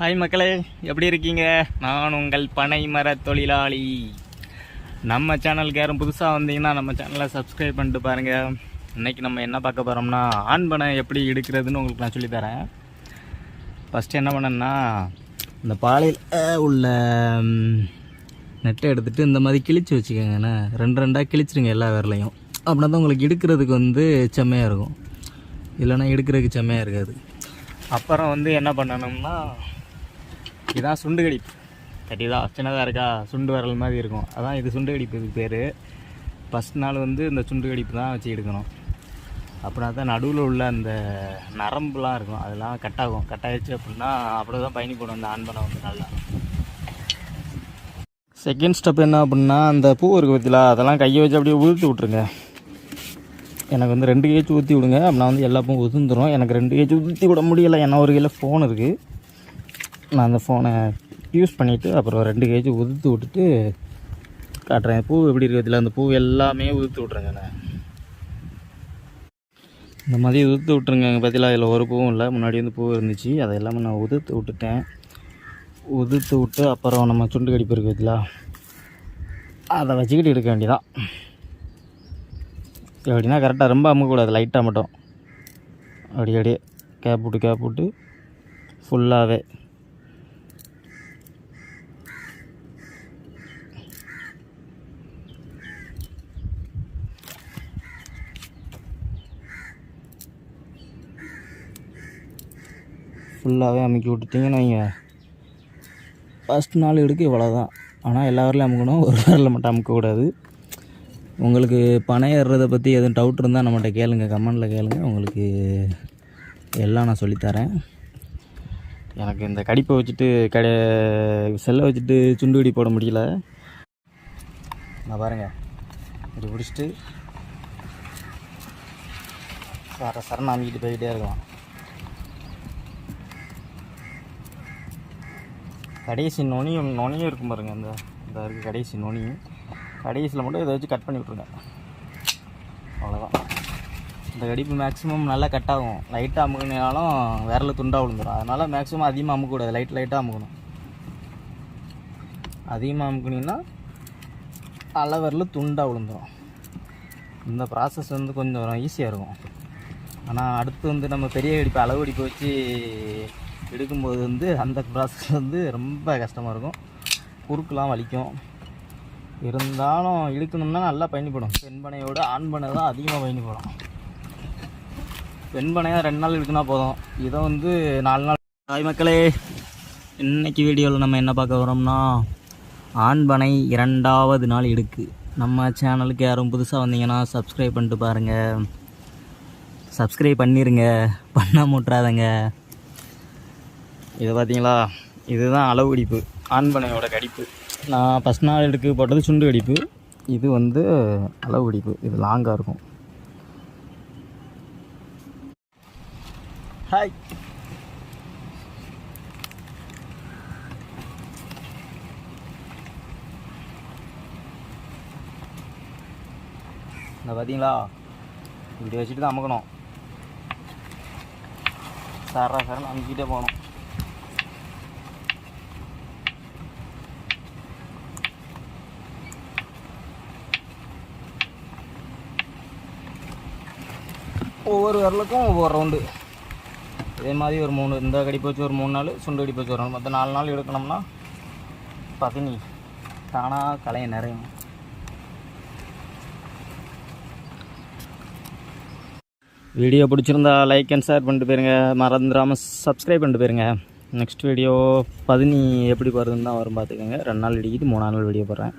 Hi மக்களே, எப்படி இருக்கீங்க? நான் உங்கள் பனை மர தொழிலாளி. நம்ம சேனலுக்கு யாரும் புதுசாக வந்தீங்கன்னா நம்ம சேனலை சப்ஸ்கிரைப் பண்ணிட்டு பாருங்கள். இன்றைக்கி நம்ம என்ன பார்க்க போகிறோம்னா, ஆண் பனை எப்படி எடுக்கிறதுன்னு உங்களுக்கு நான் சொல்லித்தரேன். ஃபஸ்ட்டு என்ன பண்ணேன்னா, இந்த பாலையில் உள்ள நெட்டை எடுத்துகிட்டு இந்த மாதிரி கிழிச்சு வச்சுக்கோங்கண்ணே. ரெண்டாக கிழிச்சிருங்க எல்லா விரலையும். அப்படின்னா தான் உங்களுக்கு எடுக்கிறதுக்கு செம்மையாக இருக்கும். இல்லைன்னா எடுக்கிறதுக்கு செம்மையாக இருக்காது. அப்புறம் என்ன பண்ணணும்னா, இதுதான் சுண்டு கடிப்பு. சரிதா, சின்னதாக இருக்கா, சுண்டு வரல் மாதிரி இருக்கும். அதான் இது சுண்டு கடிப்பு. இதுக்கு பேர். ஃபஸ்ட் நாள் இந்த சுண்டு கடிப்பு தான் வச்சு எடுக்கணும். அப்படின்னா தான் நடுவில் உள்ள அந்த நரம்புலாம் இருக்கும், அதெல்லாம் கட்டாகும். கட்டாயிடுச்சு அப்படின்னா அப்படி தான் பயணி போடும் அந்த ஆண் பனை நல்லா. செகண்ட் ஸ்டெப் என்ன அப்படின்னா, அந்த பூ இருக்குது பற்றிலா, அதெல்லாம் கையை வச்சு அப்படியே உதுத்து விட்ருங்க. எனக்கு 2 கேஜ் ஊற்றி விடுங்க. அப்படின்னா எல்லா பூவும் உதுந்துடும். எனக்கு 2 கேஜ் ஊற்றி விட முடியலை, ஏன்னா ஒரு கையில் ஃபோன் இருக்குது. நான் அந்த ஃபோனை யூஸ் பண்ணிவிட்டு அப்புறம் 2 கேஜ் உதுத்து விட்டுட்டு காட்டுறேன். பூ எப்படி இருக்கிறதுல அந்த பூ எல்லாமே உதுத்து விட்ருங்க. நான் இந்த மாதிரி உதுத்து விட்ருங்க. பார்த்தீங்களா, இதில் ஒரு பூவும் இல்லை. முன்னாடி பூ இருந்துச்சு, அதை எல்லாமே நான் உதுத்து விட்டுட்டேன். உதுத்து விட்டு அப்புறம் நம்ம சுண்டு கடிப்பு இருக்குது பார்த்தீங்களா, அதை வச்சுக்கிட்டு எடுக்க வேண்டியதான். எப்படின்னா கரெக்டாக ரொம்ப அமுக்கக்கூடாது, லைட்டாக மட்டும் அப்படியே கேப் விட்டு ஃபுல்லாகவே அமுக்கி விட்டுட்டிங்கன்னு வைங்க. ஃபஸ்ட் நாள் எடுக்க இவ்வளோ தான். ஆனால் எல்லா வரலையும் அமுக்கணும், ஒரு வரலில் மட்டும் அமுக்கக்கூடாது. உங்களுக்கு பனை ஏறுறதை பற்றி எதுவும் டவுட் இருந்தால் நம்மகிட்ட கேளுங்க, கமெண்டில் கேளுங்க. உங்களுக்கு எல்லாம் நான் சொல்லித்தரேன். எனக்கு இந்த கடிப்பை வச்சுட்டு செல்லை வச்சுட்டு சுண்டு கடி போட முடியல. நான் பாருங்கள், இப்படி பிடிச்சிட்டு சரண அமைக்கிட்டு போய்கிட்டே இருக்கலாம். கடைசி நுனியும் இருக்கும் பாருங்கள், இந்த இருக்குது கடைசி நுனி. கடைசியில் மட்டும் இதை வச்சு கட் பண்ணி விட்ருங்க, அவ்வளோதான். இந்த கடிப்பு மேக்ஸிமம் நல்லா கட் ஆகும். லைட்டாக அமுக்கினாலும் விரல துண்டாக விழுந்துடும். அதனால் மேக்ஸிமம் அதிகமாக அமுக்கக்கூடாது, லைட்டாக அமுக்கணும். அதிகமாக அமுக்குனிங்கன்னா அலை விரல துண்டாக விழுந்துடும். இந்த ப்ராசஸ் கொஞ்சம் ஈஸியாக இருக்கும். ஆனால் அடுத்து நம்ம பெரிய கடிப்பு அளவு கடிப்பு வச்சு எடுக்கும்போது அந்த ப்ராசஸ் ரொம்ப கஷ்டமாக இருக்கும். குறுக்கெலாம் வலிக்கும். இருந்தாலும் இழுக்கணும்னா நல்லா பயணிப்படும். பெண் பனையோட ஆண் பனை தான் அதிகமாக பயணிப்படும். பெண் பனையாக 2 நாள் இழுக்குனா போதும். இதை 4 நாள். தாய் மக்களே, இன்றைக்கி வீடியோவில் நம்ம என்ன பார்க்க வரோம்னா, ஆண் பனை 2வது நாள் இடுக்கு. நம்ம சேனலுக்கு யாரும் புதுசாக வந்தீங்கன்னா சப்ஸ்கிரைப் பண்ணிட்டு பாருங்கள். சப்ஸ்கிரைப் பண்ணிடுங்க, பண்ணாம விட்றாதங்க. இதை பார்த்தீங்களா, இதுதான் அளவு கடிப்பு, ஆண் பனையோட கடிப்பு. நான் ஃபஸ்ட் நாள் எடுக்க போட்டது சுண்டு கடிப்பு. இது அளவு கடிப்பு. இது லாங்காக இருக்கும். ஹாய், இந்த பார்த்தீங்களா, இப்படி வச்சுட்டு தான் அமுக்கணும். சரன்னு அமுக்கிட்டே போகணும். ஒவ்வொரு விரலுக்கும் ஒவ்வொரு ரவுண்டு. இதே மாதிரி ஒரு 3, இந்த கடிப்பு வச்சு ஒரு 3 நாள், சுண்டு கடிப்பு வச்சு ஒரு நாள், மொத்தம் 4 நாள் எடுக்கணும்னா பத்தினி தானாக கலையை நிறையும். வீடியோ பிடிச்சிருந்தா லைக் அண்ட் ஷேர் பண்ணிட்டு போயிருங்க. மறந்துடாமல் சப்ஸ்கிரைப் பண்ணிட்டு போயிருங்க. நெக்ஸ்ட் வீடியோ 10 எப்படி வருதுன்னு தான் வரும், பார்த்துக்கோங்க. 2 நாள் இடிக்கிட்டு 3 நாள் வீடியோ போடுறேன்.